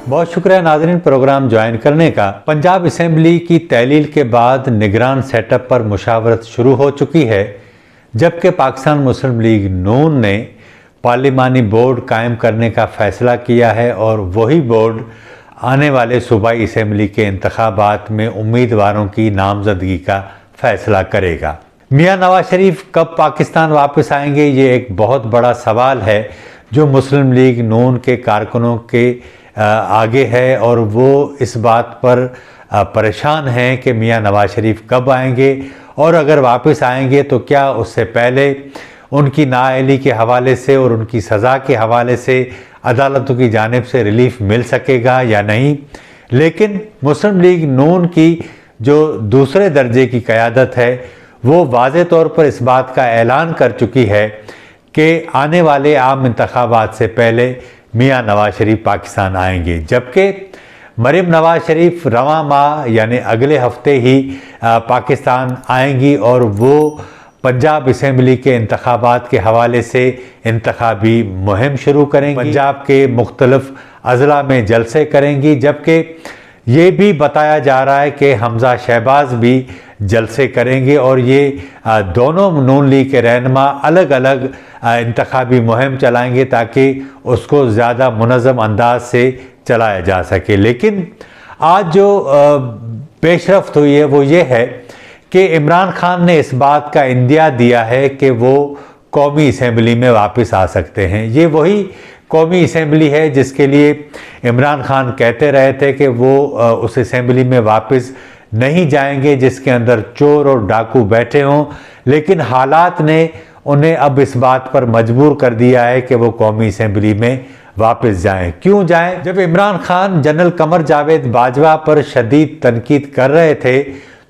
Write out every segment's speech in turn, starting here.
बहुत शुक्रिया नाज़रीन प्रोग्राम ज्वाइन करने का। पंजाब असेंबली की तहलील के बाद निगरान सेटअप पर मुशावरत शुरू हो चुकी है, जबकि पाकिस्तान मुस्लिम लीग नून ने पार्लिमानी बोर्ड कायम करने का फ़ैसला किया है और वही बोर्ड आने वाले सूबाई असेंबली के इंतखाबात में उम्मीदवारों की नामजदगी का फ़ैसला करेगा। मियाँ नवाज शरीफ कब पाकिस्तान वापस आएंगे, ये एक बहुत बड़ा सवाल है जो मुस्लिम लीग नून के कारकुनों के आगे है और वो इस बात पर परेशान हैं कि मियाँ नवाज शरीफ कब आएंगे और अगर वापस आएंगे तो क्या उससे पहले उनकी नाअहली के हवाले से और उनकी सज़ा के हवाले से अदालतों की जानिब से रिलीफ मिल सकेगा या नहीं। लेकिन मुस्लिम लीग नून की जो दूसरे दर्जे की क़यादत है वो वाज़े तौर पर इस बात का ऐलान कर चुकी है कि आने वाले आम इंतखाबात से पहले मियाँ नवाज शरीफ पाकिस्तान आएंगे, जबकि मरीम नवाज शरीफ रवां माह यानी अगले हफ्ते ही पाकिस्तान आएंगी और वो पंजाब असेंबली के इंतखाबात के हवाले से इंतखाबी मुहिम शुरू करेंगी, पंजाब के मुख्तलिफ अज़ला में जलसे करेंगी, जबकि ये भी बताया जा रहा है कि हमज़ा शहबाज भी जलसे करेंगे और ये दोनों नून लीग के रहनुमा अलग अलग इंतखाबी मुहिम चलाएंगे ताकि उसको ज़्यादा मुनज़्ज़म अंदाज से चलाया जा सके। लेकिन आज जो पेशरफ्त हुई है वो ये है कि इमरान खान ने इस बात का इंदिया दिया है कि वो कौमी असेंबली में वापस आ सकते हैं। ये वही कौमी असेंबली है जिसके लिए इमरान खान कहते रहे थे कि वो उस असेंबली में वापस नहीं जाएंगे जिसके अंदर चोर और डाकू बैठे हों, लेकिन हालात ने उन्हें अब इस बात पर मजबूर कर दिया है कि वो कौमी असेंबली में वापस जाएं। क्यों जाएं? जब इमरान खान जनरल कमर जावेद बाजवा पर शदीद तनकीद कर रहे थे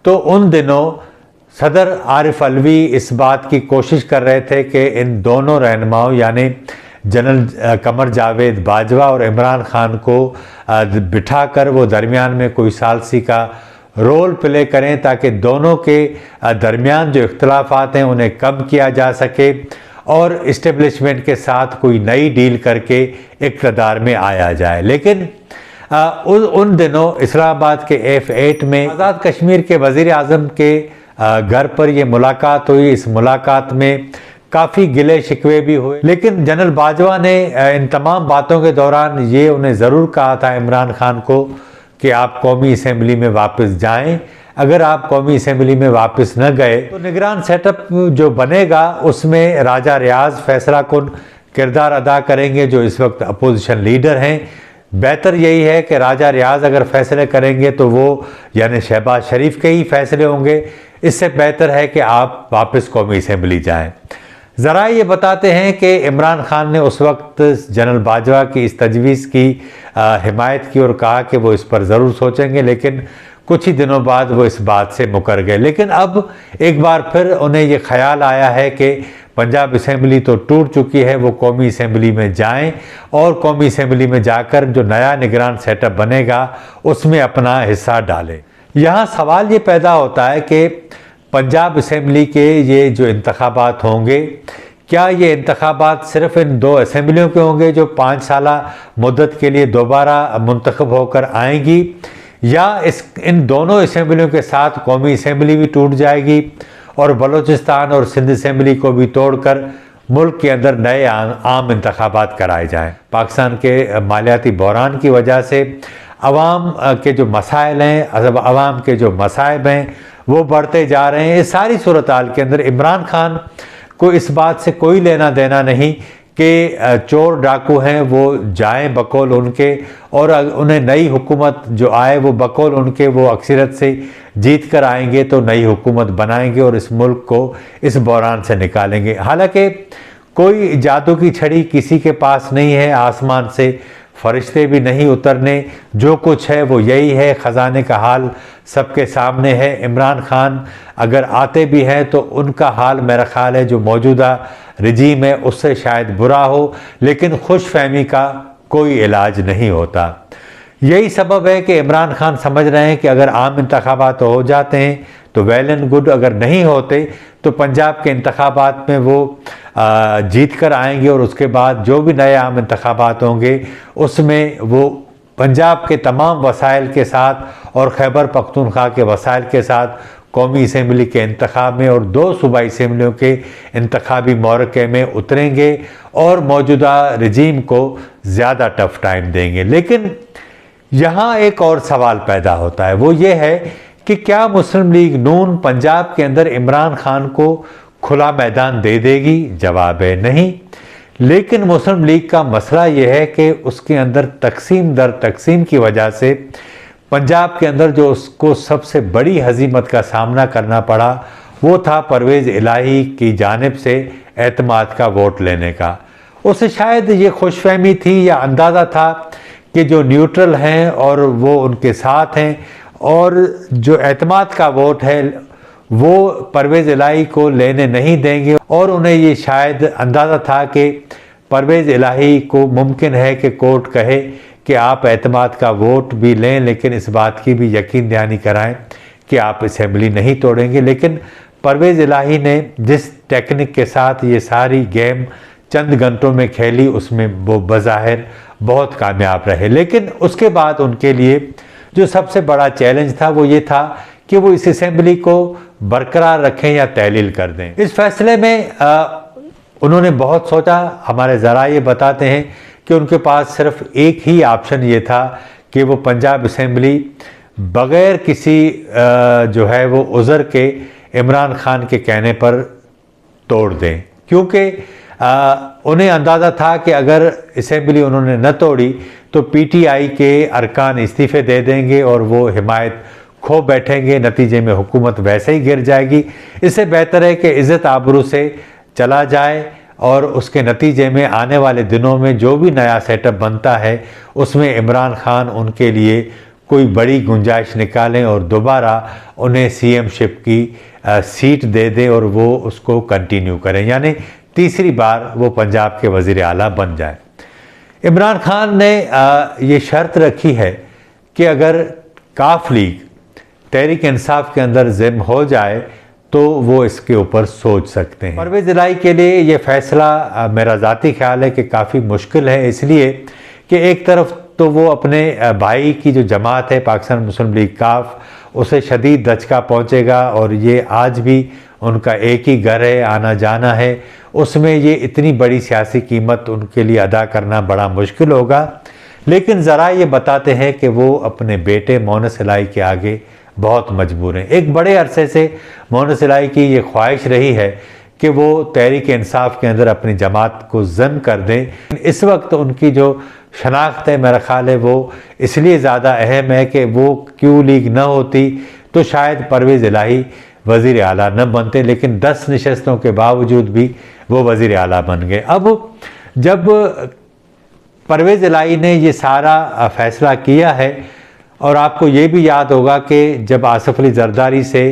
तो उन दिनों सदर आरिफ अलवी इस बात की कोशिश कर रहे थे कि इन दोनों रहनुमाओं यानी जनरल कमर जावेद बाजवा और इमरान खान को बिठाकर वो दरमियान में कोई सालसी का रोल प्ले करें ताकि दोनों के दरमियान जो इख्तलाफात हैं उन्हें कम किया जा सके और इस्टेब्लिशमेंट के साथ कोई नई डील करके इक़्तिदार में आया जाए। लेकिन उन दिनों इस्लामाबाद के F8 में आज़ाद कश्मीर के वज़ीर आज़म के घर पर ये मुलाकात हुई। इस मुलाकात में काफ़ी गिले शिकवे भी हुए, लेकिन जनरल बाजवा ने इन तमाम बातों के दौरान ये उन्हें ज़रूर कहा था इमरान खान को कि आप कौमी असेंबली में वापस जाएं। अगर आप कौमी असेंबली में वापस न गए तो निगरान सेटअप जो बनेगा उसमें राजा रियाज फैसला कुन किरदार अदा करेंगे जो इस वक्त अपोजिशन लीडर हैं। बेहतर यही है कि राजा रियाज अगर फैसले करेंगे तो वो यानी शहबाज शरीफ के ही फैसले होंगे। इससे बेहतर है कि आप वापस कौमी असेंबली जाएँ। ज़रा ये बताते हैं कि इमरान खान ने उस वक्त जनरल बाजवा की इस तजवीज़ की हिमायत की और कहा कि वो इस पर ज़रूर सोचेंगे, लेकिन कुछ ही दिनों बाद वो इस बात से मुकर गए। लेकिन अब एक बार फिर उन्हें ये ख्याल आया है कि पंजाब असेंबली तो टूट चुकी है, वो कौमी असेंबली में जाएं और कौमी असेंबली में जाकर जो नया निगरान सेटअप बनेगा उसमें अपना हिस्सा डालें। यहाँ सवाल ये पैदा होता है कि पंजाब असेंबली के ये जो इंतखाबात होंगे, क्या ये इंतखाबात सिर्फ इन दो असेंबलियों के होंगे जो 5 साला मुद्दत के लिए दोबारा मुंतखब होकर आएंगी, या इन दोनों असेंबलियों के साथ कौमी असेंबली भी टूट जाएगी और बलूचिस्तान और सिंध असेंबली को भी तोड़कर मुल्क के अंदर नए आम इंतखाबात कराए जाएँ। पाकिस्तान के मालियाती बहरान की वजह से अवाम के जो मसाइल हैं, अवाम के जो मसाइब हैं वो बढ़ते जा रहे हैं। इस सारी सूरत हाल के अंदर इमरान खान को इस बात से कोई लेना देना नहीं कि चोर डाकू हैं वो जाएं बकौल उनके और उन्हें नई हुकूमत जो आए वो बकौल उनके वो अक्सरियत से जीत कर आएंगे तो नई हुकूमत बनाएंगे और इस मुल्क को इस बहरान से निकालेंगे। हालांकि कोई जादू की छड़ी किसी के पास नहीं है, आसमान से फरिश्ते भी नहीं उतरने, जो कुछ है वो यही है, ख़जाने का हाल सबके सामने है। इमरान खान अगर आते भी हैं तो उनका हाल मेरा ख्याल है जो मौजूदा रजीम है उससे शायद बुरा हो, लेकिन खुशफहमी का कोई इलाज नहीं होता। यही सबब है कि इमरान खान समझ रहे हैं कि अगर आम इंतखाबात हो जाते हैं तो वेल एंड गुड, अगर नहीं होते तो पंजाब के इंतखाबात में वो जीत कर आएंगे और उसके बाद जो भी नए आम इंतखाबात होंगे उसमें वो पंजाब के तमाम वसाइल के साथ और खैबर पख्तूनख्वा के वसाइल के साथ कौमी असम्बली के इंतखाब में और 2 सूबाई असम्बलियों के इंतखाबी मौक़े में उतरेंगे और मौजूदा रजीम को ज़्यादा टफ टाइम देंगे। लेकिन यहाँ एक और सवाल पैदा होता है, वो ये है कि क्या मुस्लिम लीग नून पंजाब के अंदर इमरान खान को खुला मैदान दे देगी? जवाब है नहीं। लेकिन मुस्लिम लीग का मसला यह है कि उसके अंदर तकसीम दर तकसीम की वजह से पंजाब के अंदर जो उसको सबसे बड़ी हजीमत का सामना करना पड़ा वो था परवेज़ इलाही की जानिब से एतमाद का वोट लेने का। उसे शायद ये खुशफहमी थी या अंदाज़ा था कि जो न्यूट्रल हैं और वो उनके साथ हैं और जो एतमाद का वोट है वो परवेज़ इलाही को लेने नहीं देंगे, और उन्हें ये शायद अंदाज़ा था कि परवेज़ इलाही को मुमकिन है कि कोर्ट कहे कि आप एतमाद का वोट भी लें लेकिन इस बात की भी यकीन दहानी कराएं कि आप असम्बली नहीं तोड़ेंगे। लेकिन परवेज़ इलाही ने जिस टेक्निक के साथ ये सारी गेम चंद घंटों में खेली उसमें वो बज़ाहिर बहुत कामयाब रहे। लेकिन उसके बाद उनके लिए जो सबसे बड़ा चैलेंज था वो ये था कि वो इस असम्बली को बरकरार रखें या तहलील कर दें। इस फैसले में उन्होंने बहुत सोचा। हमारे ज़रा ये बताते हैं कि उनके पास सिर्फ एक ही ऑप्शन ये था कि वो पंजाब असम्बली बग़ैर किसी जो है वो उज़र के इमरान खान के कहने पर तोड़ दें, क्योंकि उन्हें अंदाज़ा था कि अगर असम्बली उन्होंने न तोड़ी तो पीटीआई के अरकान इस्तीफ़े दे देंगे और वो हिमायत खो बैठेंगे, नतीजे में हुकूमत वैसे ही गिर जाएगी। इससे बेहतर है कि इज़्ज़त आबरू से चला जाए और उसके नतीजे में आने वाले दिनों में जो भी नया सेटअप बनता है उसमें इमरान खान उनके लिए कोई बड़ी गुंजाइश निकालें और दोबारा उन्हें सीएमशिप की सीट दे दें और वो उसको कंटिन्यू करें, यानी तीसरी बार वो पंजाब के वज़ीर आला बन जाए। इमरान खान ने ये शर्त रखी है कि अगर काफ लीग तहरीक इंसाफ के अंदर ज़िम हो जाए तो वो इसके ऊपर सोच सकते हैं। परवेज़ इलाही के लिए ये फ़ैसला मेरा ज़ाती ख्याल है कि काफ़ी मुश्किल है, इसलिए कि एक तरफ तो वो अपने भाई की जो जमात है पाकिस्तान मुस्लिम लीग काफ, उसे शदीद दचका पहुँचेगा और ये आज भी उनका एक ही घर है, आना जाना है, उसमें ये इतनी बड़ी सियासी कीमत उनके लिए अदा करना बड़ा मुश्किल होगा। लेकिन ज़रा ये बताते हैं कि वो अपने बेटे मोनस इलाही के आगे बहुत मजबूर हैं। एक बड़े अरसे से मोनस इलाही की ये ख्वाहिश रही है कि वो तहरीक इंसाफ के अंदर अपनी जमात को ज़म कर दें। इस वक्त उनकी जो शनाख्त है मेरा ख्याल है वो इसलिए ज़्यादा अहम है कि वो क्यू लीग न होती तो शायद परवेज़ इलाही वज़ीर आला न बनते, लेकिन 10 नशस्तों के बावजूद भी वो वज़ीर आला बन गए। अब जब परवेज़ इलाही ने ये सारा फ़ैसला किया है, और आपको ये भी याद होगा कि जब आसिफ अली जरदारी से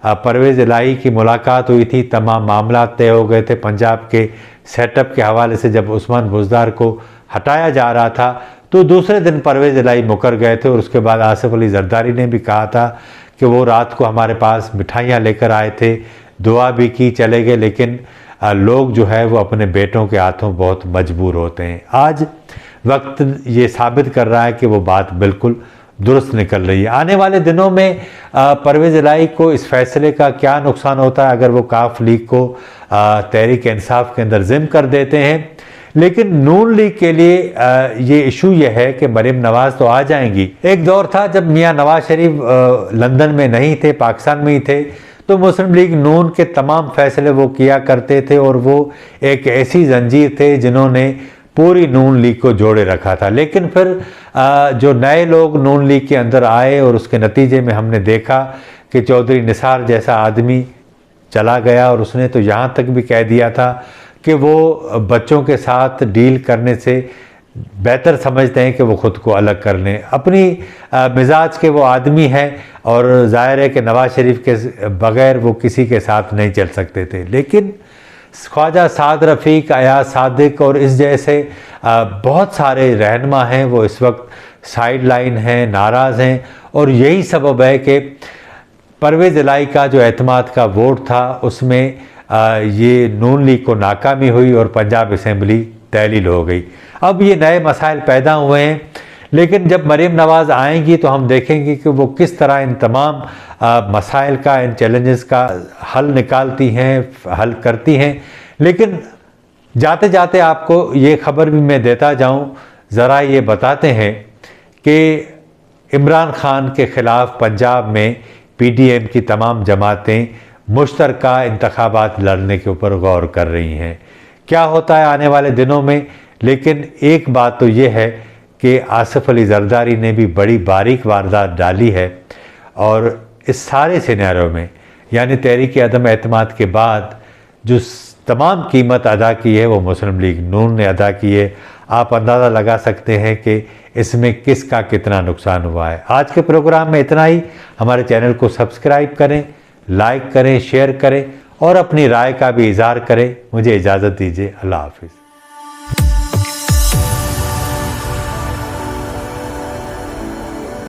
परवेज़ इलाही की मुलाकात हुई थी, तमाम मामला तय हो गए थे पंजाब के सेटअप के हवाले से। जब उस्मान बुज़दार को हटाया जा रहा था तो दूसरे दिन परवेज़ इलाही मुकर गए थे और उसके बाद आसिफ अली जरदारी ने भी कहा था कि वो रात को हमारे पास मिठाइयाँ लेकर आए थे, दुआ भी की, चले गए। लेकिन लोग जो है वो अपने बेटों के हाथों बहुत मजबूर होते हैं। आज वक्त ये साबित कर रहा है कि वो बात बिल्कुल दुरुस्त निकल रही है। आने वाले दिनों में परवेज़ इलाही को इस फैसले का क्या नुकसान होता है अगर वो काफ लीग को तहरीक इंसाफ के अंदर ज़िम कर देते हैं। लेकिन नून लीग के लिए ये इशू ये है कि मरीम नवाज़ तो आ जाएंगी। एक दौर था जब मियाँ नवाज शरीफ लंदन में नहीं थे, पाकिस्तान में ही थे, तो मुस्लिम लीग नून के तमाम फैसले वो किया करते थे और वो एक ऐसी जंजीर थे जिन्होंने पूरी नून लीग को जोड़े रखा था। लेकिन फिर जो नए लोग नून लीग के अंदर आए और उसके नतीजे में हमने देखा कि चौधरी निसार जैसा आदमी चला गया और उसने तो यहाँ तक भी कह दिया था कि वो बच्चों के साथ डील करने से बेहतर समझते हैं कि वो ख़ुद को अलग कर लें। अपनी मिजाज के वो आदमी हैं और ज़ाहिर है कि नवाज शरीफ के बग़ैर वो किसी के साथ नहीं चल सकते थे। लेकिन ख्वाजा साद रफ़ीक, अयाज सादिक और इस जैसे बहुत सारे रहनुमा हैं वो इस वक्त साइड लाइन हैं, नाराज़ हैं, और यही सबब है कि परवेज़ इलाही का जो एतमाद का वोट था उसमें ये नून लीग को नाकामी हुई और पंजाब असम्बली तहलील हो गई। अब ये नए मसाइल पैदा हुए हैं, लेकिन जब मरीम नवाज़ आएंगी तो हम देखेंगे कि वो किस तरह इन तमाम मसाइल का, इन चैलेंजेस का हल निकालती हैं, हल करती हैं। लेकिन जाते जाते आपको ये खबर भी मैं देता जाऊं, ज़रा ये बताते हैं कि इमरान खान के ख़िलाफ़ पंजाब में पीडीएम की तमाम जमातें मुश्तरका इंतखाबात लड़ने के ऊपर गौर कर रही हैं। क्या होता है आने वाले दिनों में, लेकिन एक बात तो ये है कि आसिफ अली जरदारी ने भी बड़ी बारीक वारदात डाली है और इस सारे सिनेरियो में यानी तहरीक अदम एतमाद के बाद जो तमाम कीमत अदा की है वो मुस्लिम लीग नून ने अदा की है। आप अंदाज़ा लगा सकते हैं कि इसमें किसका कितना नुकसान हुआ है। आज के प्रोग्राम में इतना ही। हमारे चैनल को सब्सक्राइब करें, लाइक करें, शेयर करें और अपनी राय का भी इज़हार करें। मुझे इजाज़त दीजिए। अल्लाह हाफिज़।